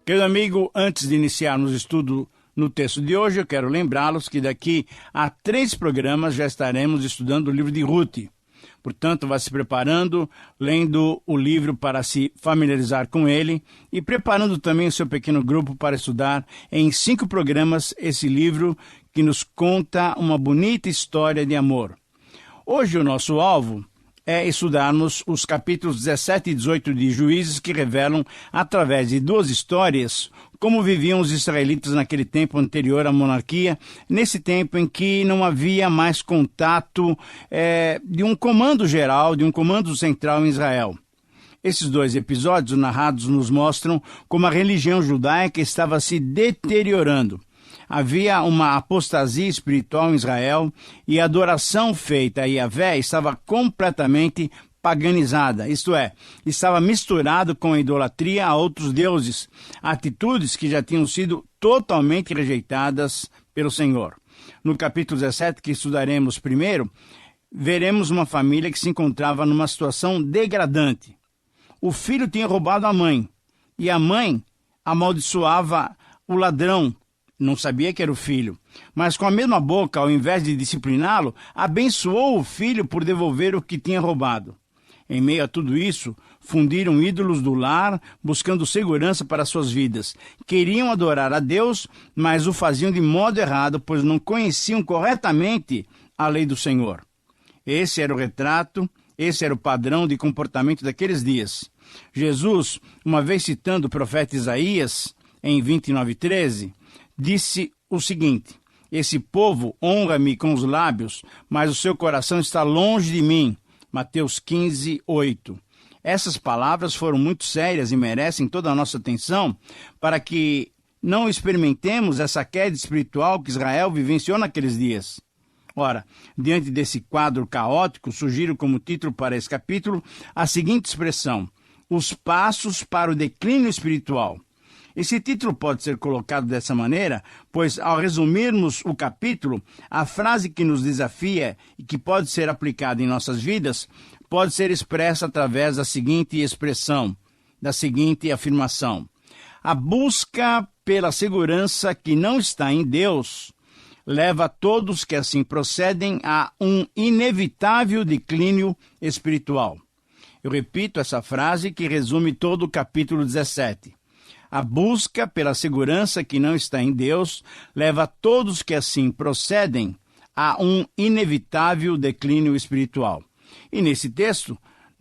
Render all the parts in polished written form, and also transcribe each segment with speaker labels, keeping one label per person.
Speaker 1: Querido amigo, antes de iniciarmos o estudo no texto de hoje, eu quero lembrá-los que daqui a 3 programas já estaremos estudando o livro de Ruth. Portanto, vá se preparando, lendo o livro para se familiarizar com ele e preparando também o seu pequeno grupo para estudar em 5 programas esse livro que nos conta uma bonita história de amor. Hoje o nosso alvo é estudarmos os capítulos 17 e 18 de Juízes, que revelam, através de 2 histórias, como viviam os israelitas naquele tempo anterior à monarquia, nesse tempo em que não havia mais contato de um comando geral, de um comando central em Israel. Esses 2 episódios narrados nos mostram como a religião judaica estava se deteriorando. Havia uma apostasia espiritual em Israel e a adoração feita a Yahvé estava completamente paganizada, isto é, estava misturado com a idolatria a outros deuses, atitudes que já tinham sido totalmente rejeitadas pelo Senhor. No capítulo 17, que estudaremos primeiro, veremos uma família que se encontrava numa situação degradante. O filho tinha roubado a mãe, e a mãe amaldiçoava o ladrão. Não sabia que era o filho, mas com a mesma boca, ao invés de discipliná-lo, abençoou o filho por devolver o que tinha roubado. Em meio a tudo isso, fundiram ídolos do lar, buscando segurança para suas vidas. Queriam adorar a Deus, mas o faziam de modo errado, pois não conheciam corretamente a lei do Senhor. Esse era o retrato, esse era o padrão de comportamento daqueles dias. Jesus, uma vez citando o profeta Isaías, em 29:13, disse o seguinte: esse povo honra-me com os lábios, mas o seu coração está longe de mim. Mateus 15:8. Essas palavras foram muito sérias e merecem toda a nossa atenção para que não experimentemos essa queda espiritual que Israel vivenciou naqueles dias. Ora, diante desse quadro caótico, sugiro como título para esse capítulo a seguinte expressão: os passos para o declínio espiritual. Esse título pode ser colocado dessa maneira, pois, ao resumirmos o capítulo, a frase que nos desafia e que pode ser aplicada em nossas vidas, pode ser expressa através da seguinte expressão, da seguinte afirmação: a busca pela segurança que não está em Deus leva todos que assim procedem a um inevitável declínio espiritual. Eu repito essa frase que resume todo o capítulo 17. A busca pela segurança que não está em Deus leva todos que assim procedem a um inevitável declínio espiritual. E nesse texto,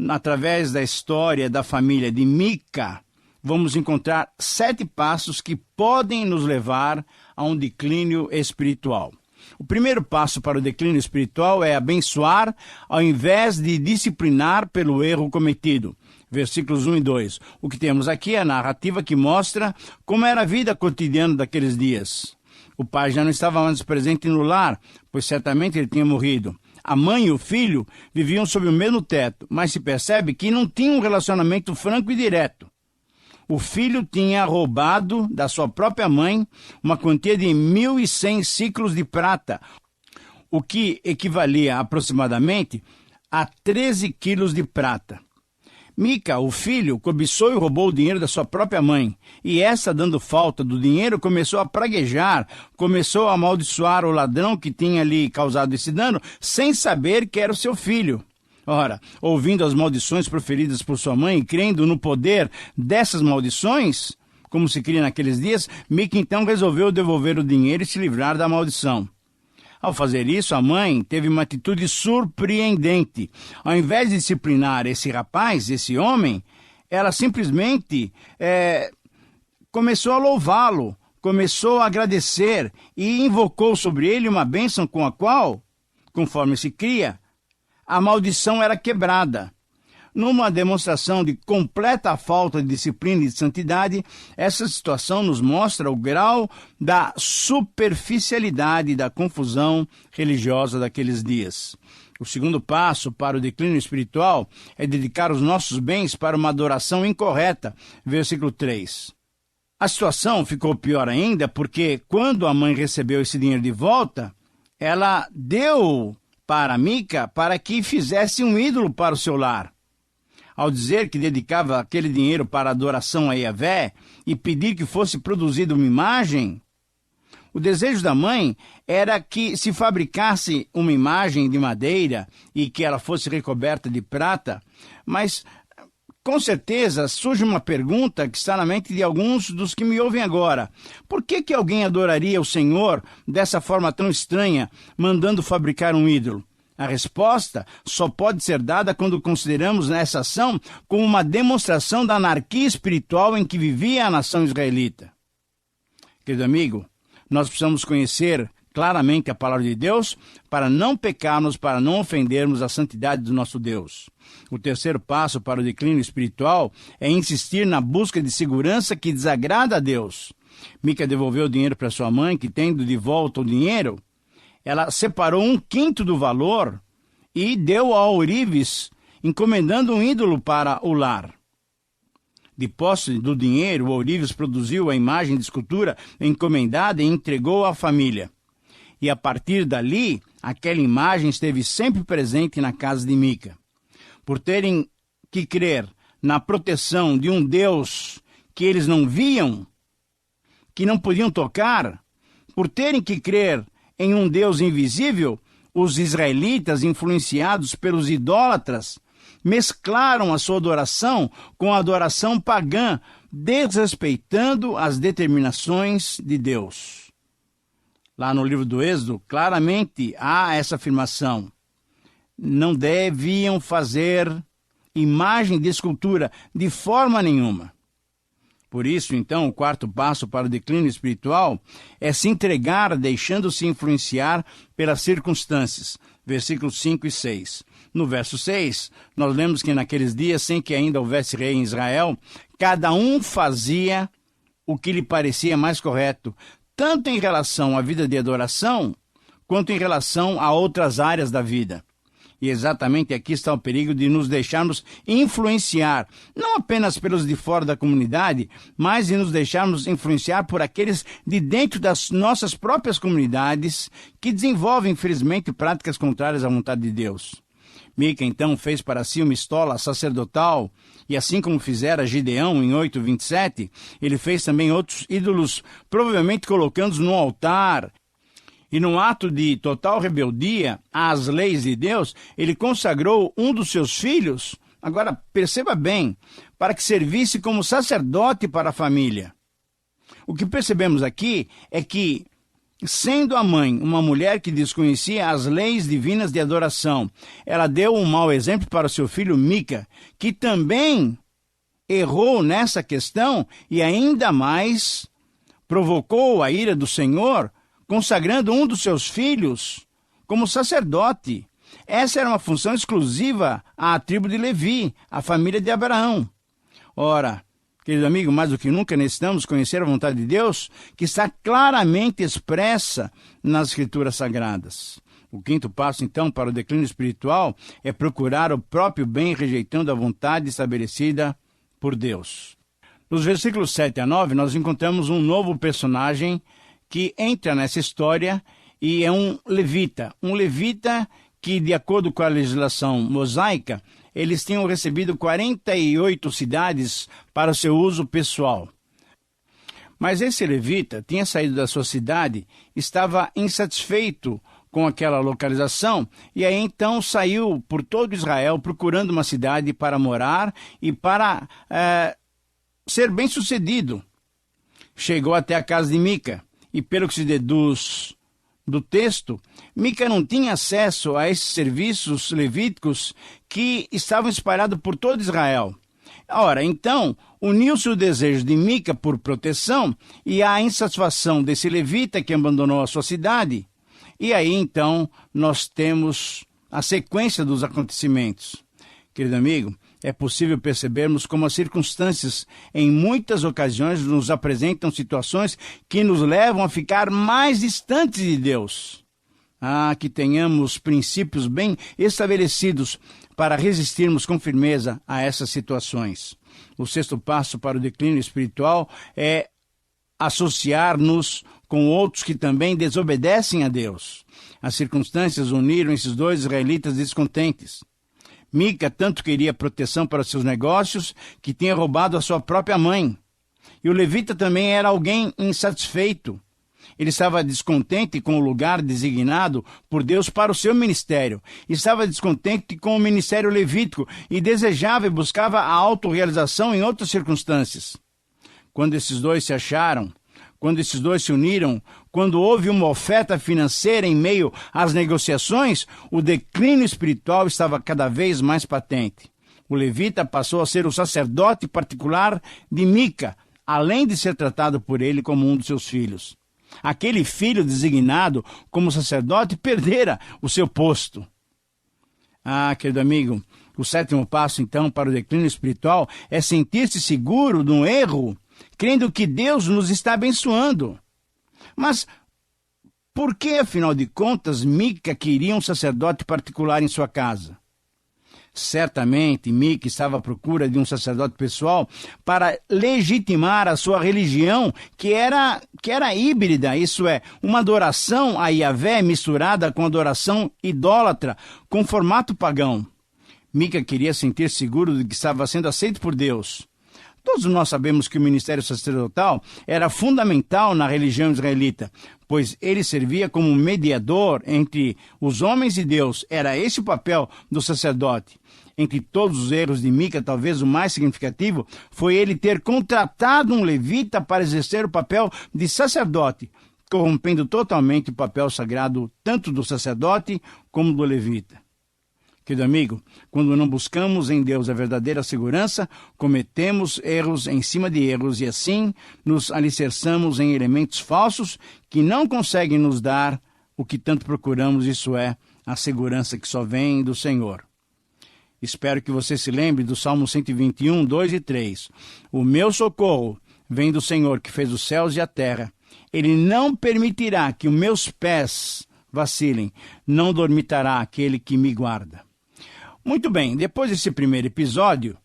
Speaker 1: através da história da família de Mica, vamos encontrar 7 passos que podem nos levar a um declínio espiritual. O primeiro passo para o declínio espiritual é abençoar ao invés de disciplinar pelo erro cometido. Versículos 1 e 2. O que temos aqui é a narrativa que mostra como era a vida cotidiana daqueles dias. O pai já não estava mais presente no lar, pois certamente ele tinha morrido. A mãe e o filho viviam sob o mesmo teto, mas se percebe que não tinham um relacionamento franco e direto. O filho tinha roubado da sua própria mãe uma quantia de 1.100 ciclos de prata, o que equivalia aproximadamente a 13 quilos de prata. Mica, o filho, cobiçou e roubou o dinheiro da sua própria mãe, e essa, dando falta do dinheiro, começou a praguejar, começou a amaldiçoar o ladrão que tinha lhe causado esse dano, sem saber que era o seu filho. Ora, ouvindo as maldições proferidas por sua mãe e crendo no poder dessas maldições, como se cria naqueles dias, Mica então resolveu devolver o dinheiro e se livrar da maldição. Ao fazer isso, a mãe teve uma atitude surpreendente. Ao invés de disciplinar esse rapaz, esse homem, ela simplesmente começou a louvá-lo, começou a agradecer e invocou sobre ele uma bênção com a qual, conforme se cria, a maldição era quebrada. Numa demonstração de completa falta de disciplina e de santidade, essa situação nos mostra o grau da superficialidade e da confusão religiosa daqueles dias. O segundo passo para o declínio espiritual é dedicar os nossos bens para uma adoração incorreta. Versículo 3. A situação ficou pior ainda porque, quando a mãe recebeu esse dinheiro de volta, ela deu para Mica para que fizesse um ídolo para o seu lar. ao dizer que dedicava aquele dinheiro para adoração a Yahvé e pedir que fosse produzida uma imagem, o desejo da mãe era que se fabricasse uma imagem de madeira e que ela fosse recoberta de prata, mas com certeza surge uma pergunta que está na mente de alguns dos que me ouvem agora. Por que alguém adoraria o Senhor dessa forma tão estranha, mandando fabricar um ídolo? A resposta só pode ser dada quando consideramos essa ação como uma demonstração da anarquia espiritual em que vivia a nação israelita. Querido amigo, nós precisamos conhecer claramente a palavra de Deus para não pecarmos, para não ofendermos a santidade do nosso Deus. O terceiro passo para o declínio espiritual é insistir na busca de segurança que desagrada a Deus. Mica devolveu o dinheiro para sua mãe, que, tendo de volta o dinheiro, ela separou 1/5 do valor e deu a ourives, encomendando um ídolo para o lar. De posse do dinheiro, o ourives produziu a imagem de escultura encomendada e entregou à família. E a partir dali, aquela imagem esteve sempre presente na casa de Mica. Por terem que crer na proteção de um Deus que eles não viam, que não podiam tocar, por terem que crer em um Deus invisível, os israelitas, influenciados pelos idólatras, mesclaram a sua adoração com a adoração pagã, desrespeitando as determinações de Deus. Lá no livro do Êxodo, claramente há essa afirmação. Não deviam fazer imagem de escultura de forma nenhuma. Por isso, então, o quarto passo para o declínio espiritual é se entregar, deixando-se influenciar pelas circunstâncias. Versículos 5 e 6. No verso 6, nós lemos que naqueles dias, sem que ainda houvesse rei em Israel, cada um fazia o que lhe parecia mais correto, tanto em relação à vida de adoração, quanto em relação a outras áreas da vida. E exatamente aqui está o perigo de nos deixarmos influenciar, não apenas pelos de fora da comunidade, mas de nos deixarmos influenciar por aqueles de dentro das nossas próprias comunidades que desenvolvem, infelizmente, práticas contrárias à vontade de Deus. Mica, então, fez para si uma estola sacerdotal, e assim como fizera Gideão em 8:27, ele fez também outros ídolos, provavelmente colocando-os no altar. E num ato de total rebeldia às leis de Deus, ele consagrou um dos seus filhos, agora perceba bem, para que servisse como sacerdote para a família. O que percebemos aqui é que, sendo a mãe uma mulher que desconhecia as leis divinas de adoração, ela deu um mau exemplo para o seu filho Mica, que também errou nessa questão e ainda mais provocou a ira do Senhor, consagrando um dos seus filhos como sacerdote. Essa era uma função exclusiva à tribo de Levi, à família de Abraão. Ora, querido amigo, mais do que nunca necessitamos conhecer a vontade de Deus, que está claramente expressa nas Escrituras Sagradas. O quinto passo, então, para o declínio espiritual é procurar o próprio bem, rejeitando a vontade estabelecida por Deus. Nos versículos 7 a 9, nós encontramos um novo personagem que entra nessa história e é um levita que, de acordo com a legislação mosaica, eles tinham recebido 48 cidades para o seu uso pessoal. Mas esse levita tinha saído da sua cidade, estava insatisfeito com aquela localização, e aí então saiu por todo Israel procurando uma cidade para morar e para ser bem-sucedido. Chegou até a casa de Mica. E pelo que se deduz do texto, Mica não tinha acesso a esses serviços levíticos que estavam espalhados por todo Israel. Ora, então, uniu-se o desejo de Mica por proteção e a insatisfação desse levita que abandonou a sua cidade. E aí, então, nós temos a sequência dos acontecimentos. Querido amigo, é possível percebermos como as circunstâncias, em muitas ocasiões, nos apresentam situações que nos levam a ficar mais distantes de Deus. Que tenhamos princípios bem estabelecidos para resistirmos com firmeza a essas situações. O sexto passo para o declínio espiritual é associar-nos com outros que também desobedecem a Deus. As circunstâncias uniram esses dois israelitas descontentes. Mica tanto queria proteção para seus negócios que tinha roubado a sua própria mãe. E o levita também era alguém insatisfeito. Ele estava descontente com o lugar designado por Deus para o seu ministério. Estava descontente com o ministério levítico e desejava e buscava a autorrealização em outras circunstâncias. Quando esses dois se acharam, quando esses dois se uniram, quando houve uma oferta financeira em meio às negociações, o declínio espiritual estava cada vez mais patente. O levita passou a ser o sacerdote particular de Mica, além de ser tratado por ele como um dos seus filhos. Aquele filho designado como sacerdote perdera o seu posto. Querido amigo, o 7º passo, então, para o declínio espiritual é sentir-se seguro no erro, crendo que Deus nos está abençoando. Mas por que, afinal de contas, Mica queria um sacerdote particular em sua casa? Certamente, Mica estava à procura de um sacerdote pessoal para legitimar a sua religião, que era híbrida, isso é, uma adoração a Yahvé misturada com adoração idólatra, com formato pagão. Mica queria sentir seguro de que estava sendo aceito por Deus. Todos nós sabemos que o ministério sacerdotal era fundamental na religião israelita, pois ele servia como mediador entre os homens e Deus. Era esse o papel do sacerdote. Entre todos os erros de Mica, talvez o mais significativo foi ele ter contratado um levita para exercer o papel de sacerdote, corrompendo totalmente o papel sagrado tanto do sacerdote como do levita. Querido amigo, quando não buscamos em Deus a verdadeira segurança, cometemos erros em cima de erros e assim nos alicerçamos em elementos falsos que não conseguem nos dar o que tanto procuramos, isso é, a segurança que só vem do Senhor. Espero que você se lembre do Salmo 121, 2 e 3. O meu socorro vem do Senhor que fez os céus e a terra. Ele não permitirá que os meus pés vacilem, não dormitará aquele que me guarda. Muito bem, depois desse primeiro episódio,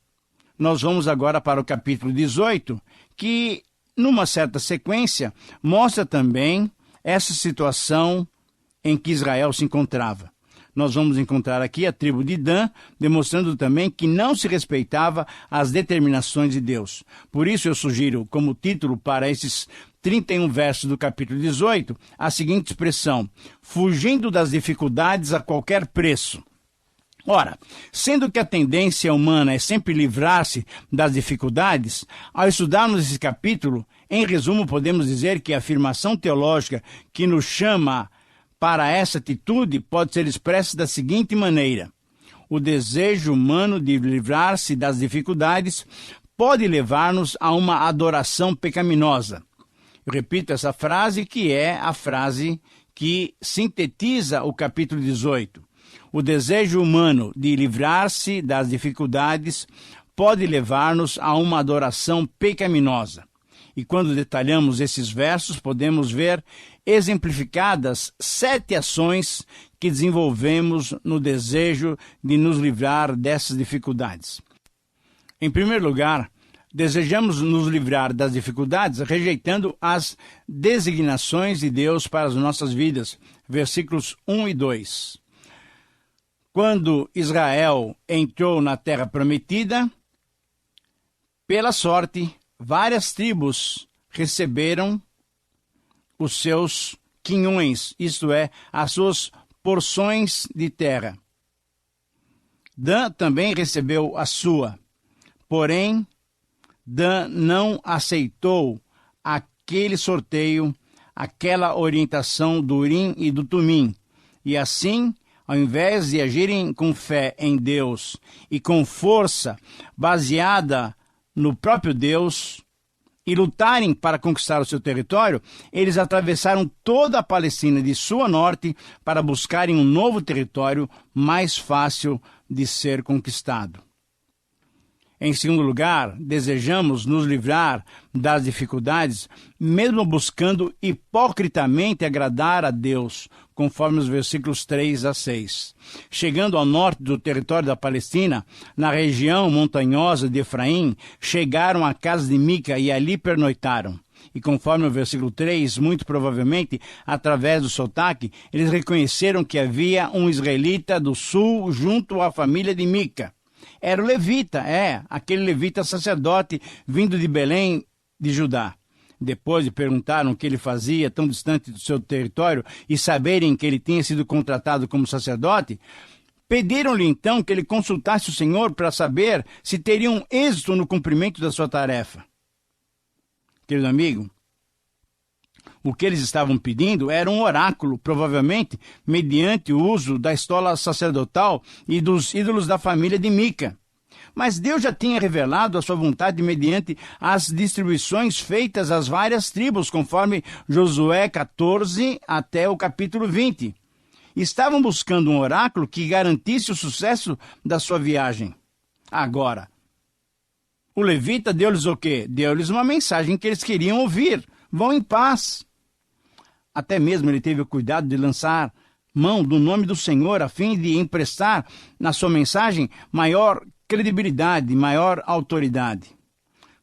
Speaker 1: nós vamos agora para o capítulo 18, que, numa certa sequência, mostra também essa situação em que Israel se encontrava. Nós vamos encontrar aqui a tribo de Dan, demonstrando também que não se respeitava as determinações de Deus. Por isso eu sugiro como título para esses 31 versos do capítulo 18, a seguinte expressão: fugindo das dificuldades a qualquer preço. Ora, sendo que a tendência humana é sempre livrar-se das dificuldades, ao estudarmos esse capítulo, em resumo, podemos dizer que a afirmação teológica que nos chama para essa atitude pode ser expressa da seguinte maneira: o desejo humano de livrar-se das dificuldades pode levar-nos a uma adoração pecaminosa. Eu repito essa frase, que é a frase que sintetiza o capítulo 18. O desejo humano de livrar-se das dificuldades pode levar-nos a uma adoração pecaminosa. E quando detalhamos esses versos, podemos ver exemplificadas 7 ações que desenvolvemos no desejo de nos livrar dessas dificuldades. Em primeiro lugar, desejamos nos livrar das dificuldades rejeitando as designações de Deus para as nossas vidas. Versículos 1 e 2. Quando Israel entrou na terra prometida, pela sorte, várias tribos receberam os seus quinhões, isto é, as suas porções de terra. Dan também recebeu a sua, porém, Dan não aceitou aquele sorteio, aquela orientação do Urim e do Tumim, e assim, ao invés de agirem com fé em Deus e com força baseada no próprio Deus e lutarem para conquistar o seu território, eles atravessaram toda a Palestina de sul a norte para buscarem um novo território mais fácil de ser conquistado. Em segundo lugar, desejamos nos livrar das dificuldades, mesmo buscando hipocritamente agradar a Deus, conforme os versículos 3 a 6. Chegando ao norte do território da Palestina, na região montanhosa de Efraim, chegaram à casa de Mica e ali pernoitaram. E conforme o versículo 3, muito provavelmente, através do sotaque, eles reconheceram que havia um israelita do sul junto à família de Mica. Era o levita, aquele levita sacerdote vindo de Belém, de Judá. Depois de perguntaram o que ele fazia tão distante do seu território e saberem que ele tinha sido contratado como sacerdote, pediram-lhe então que ele consultasse o Senhor para saber se teriam êxito no cumprimento da sua tarefa. Querido amigo, o que eles estavam pedindo era um oráculo, provavelmente mediante o uso da estola sacerdotal e dos ídolos da família de Mica. Mas Deus já tinha revelado a sua vontade mediante as distribuições feitas às várias tribos, conforme Josué 14 até o capítulo 20. Estavam buscando um oráculo que garantisse o sucesso da sua viagem. Agora, o levita deu-lhes o quê? Deu-lhes uma mensagem que eles queriam ouvir. Vão em paz. Até mesmo ele teve o cuidado de lançar mão do nome do Senhor a fim de emprestar na sua mensagem maior credibilidade, maior autoridade.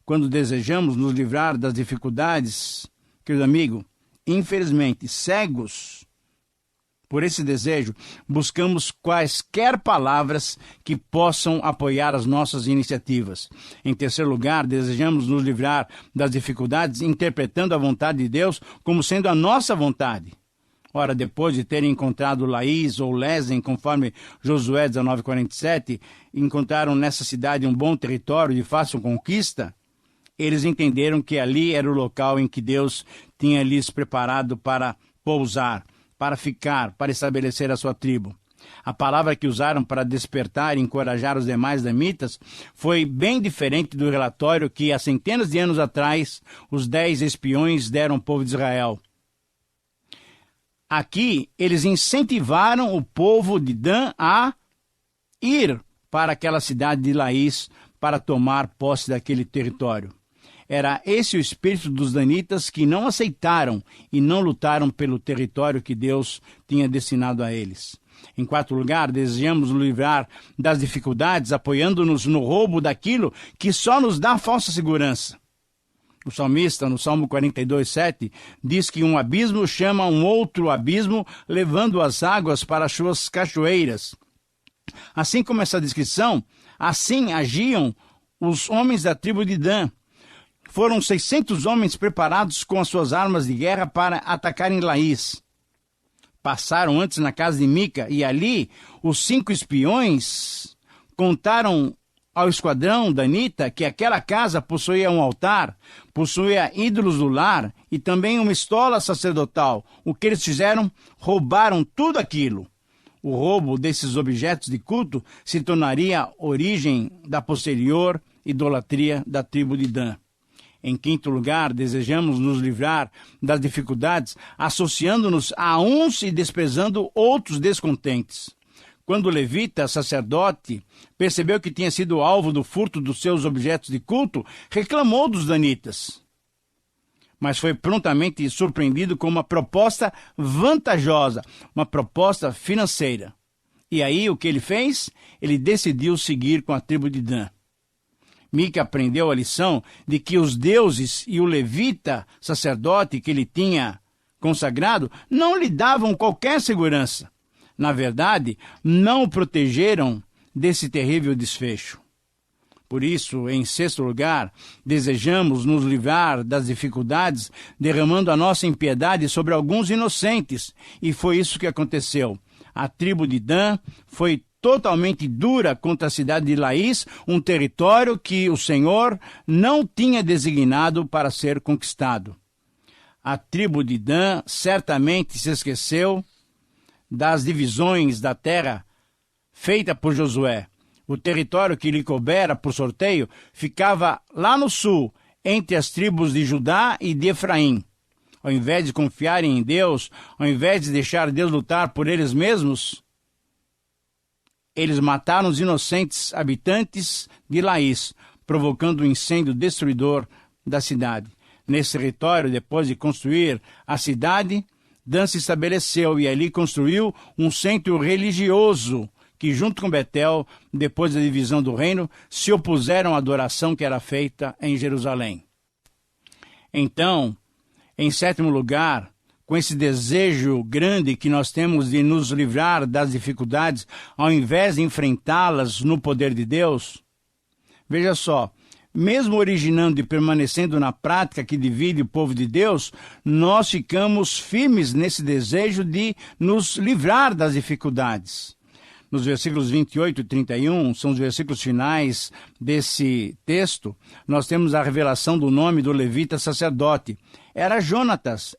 Speaker 1: Quando desejamos nos livrar das dificuldades, querido amigo, infelizmente, cegos por esse desejo, buscamos quaisquer palavras que possam apoiar as nossas iniciativas. Em terceiro lugar, desejamos nos livrar das dificuldades interpretando a vontade de Deus como sendo a nossa vontade. Ora, depois de terem encontrado Laís ou Lesen, conforme Josué 19:47, encontraram nessa cidade um bom território de fácil conquista, eles entenderam que ali era o local em que Deus tinha lhes preparado para pousar, para ficar, para estabelecer a sua tribo. A palavra que usaram para despertar e encorajar os demais damitas foi bem diferente do relatório que, há centenas de anos atrás, os 10 espiões deram ao povo de Israel. Aqui, eles incentivaram o povo de Dan a ir para aquela cidade de Laís para tomar posse daquele território. Era esse o espírito dos danitas que não aceitaram e não lutaram pelo território que Deus tinha destinado a eles. Em quarto lugar, desejamos nos livrar das dificuldades apoiando-nos no roubo daquilo que só nos dá falsa segurança. O salmista, no Salmo 42:7, diz que um abismo chama um outro abismo, levando as águas para as suas cachoeiras. Assim como essa descrição, assim agiam os homens da tribo de Dan. Foram 600 homens preparados com as suas armas de guerra para atacarem Laís. Passaram antes na casa de Mica e ali os 5 espiões contaram ao esquadrão danita que aquela casa possuía um altar, possuía ídolos do lar e também uma estola sacerdotal. O que eles fizeram? Roubaram tudo aquilo. O roubo desses objetos de culto se tornaria a origem da posterior idolatria da tribo de Dan. Em quinto lugar, desejamos nos livrar das dificuldades associando-nos a uns e desprezando outros descontentes. Quando o levita, sacerdote, percebeu que tinha sido alvo do furto dos seus objetos de culto, reclamou dos danitas. Mas foi prontamente surpreendido com uma proposta vantajosa, uma proposta financeira. E aí, o que ele fez? Ele decidiu seguir com a tribo de Dan. Mica aprendeu a lição de que os deuses e o levita, sacerdote que ele tinha consagrado, não lhe davam qualquer segurança. Na verdade, não o protegeram desse terrível desfecho. Por isso, em sexto lugar, desejamos nos livrar das dificuldades, derramando a nossa impiedade sobre alguns inocentes. E foi isso que aconteceu. A tribo de Dan foi totalmente dura contra a cidade de Laís, um território que o Senhor não tinha designado para ser conquistado. A tribo de Dan certamente se esqueceu das divisões da terra feita por Josué. O território que lhe coubera por sorteio ficava lá no sul, entre as tribos de Judá e de Efraim. Ao invés de confiarem em Deus, ao invés de deixar Deus lutar por eles mesmos, eles mataram os inocentes habitantes de Laís, provocando um incêndio destruidor da cidade. Nesse território, depois de construir a cidade, Dan se estabeleceu e ali construiu um centro religioso que, junto com Betel, depois da divisão do reino, se opuseram à adoração que era feita em Jerusalém. Então, em sétimo lugar, com esse desejo grande que nós temos de nos livrar das dificuldades, ao invés de enfrentá-las no poder de Deus, veja só, mesmo originando e permanecendo na prática que divide o povo de Deus, nós ficamos firmes nesse desejo de nos livrar das dificuldades. Nos versículos 28 e 31, são os versículos finais desse texto, nós temos a revelação do nome do levita sacerdote. Era Jonatas,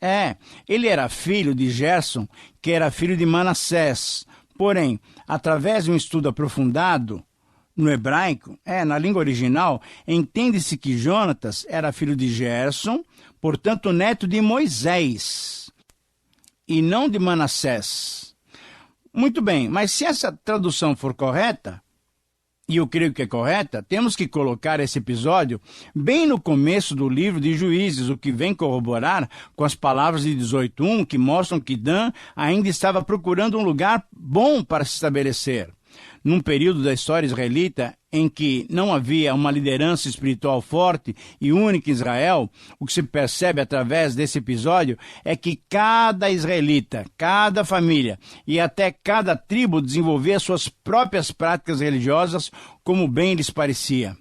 Speaker 1: ele era filho de Gerson, que era filho de Manassés. Porém, através de um estudo aprofundado no hebraico, na língua original, entende-se que Jonatas era filho de Gerson, portanto neto de Moisés, e não de Manassés. Muito bem, mas se essa tradução for correta, e eu creio que é correta, temos que colocar esse episódio bem no começo do livro de Juízes, o que vem corroborar com as palavras de 18:1, que mostram que Dan ainda estava procurando um lugar bom para se estabelecer. Num período da história israelita em que não havia uma liderança espiritual forte e única em Israel, o que se percebe através desse episódio é que cada israelita, cada família e até cada tribo desenvolvia suas próprias práticas religiosas como bem lhes parecia.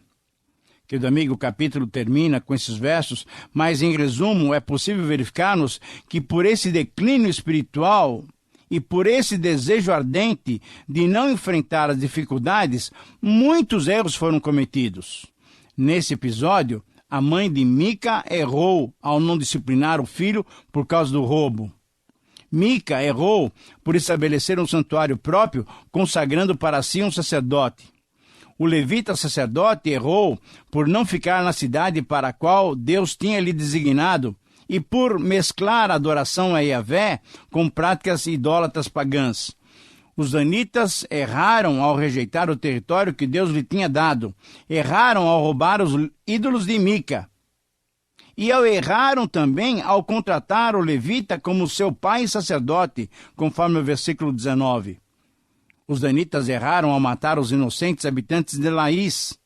Speaker 1: Querido amigo, o capítulo termina com esses versos, mas em resumo é possível verificarmos que por esse declínio espiritual e por esse desejo ardente de não enfrentar as dificuldades, muitos erros foram cometidos. Nesse episódio, a mãe de Mica errou ao não disciplinar o filho por causa do roubo. Mica errou por estabelecer um santuário próprio, consagrando para si um sacerdote. O levita sacerdote errou por não ficar na cidade para a qual Deus tinha lhe designado, e por mesclar a adoração a Yahvé com práticas idólatras pagãs. Os danitas erraram ao rejeitar o território que Deus lhe tinha dado. Erraram ao roubar os ídolos de Mica. E erraram também ao contratar o levita como seu pai e sacerdote, conforme o versículo 19. Os danitas erraram ao matar os inocentes habitantes de Laís.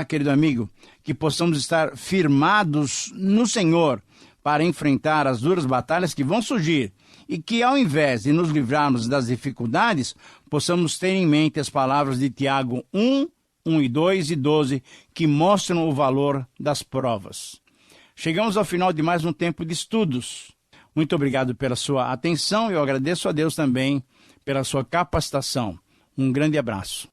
Speaker 1: Querido amigo, que possamos estar firmados no Senhor para enfrentar as duras batalhas que vão surgir e que, ao invés de nos livrarmos das dificuldades, possamos ter em mente as palavras de Tiago 1 e 2 e 12, que mostram o valor das provas. Chegamos ao final de mais um tempo de estudos. Muito obrigado pela sua atenção e eu agradeço a Deus também pela sua capacitação. Um grande abraço.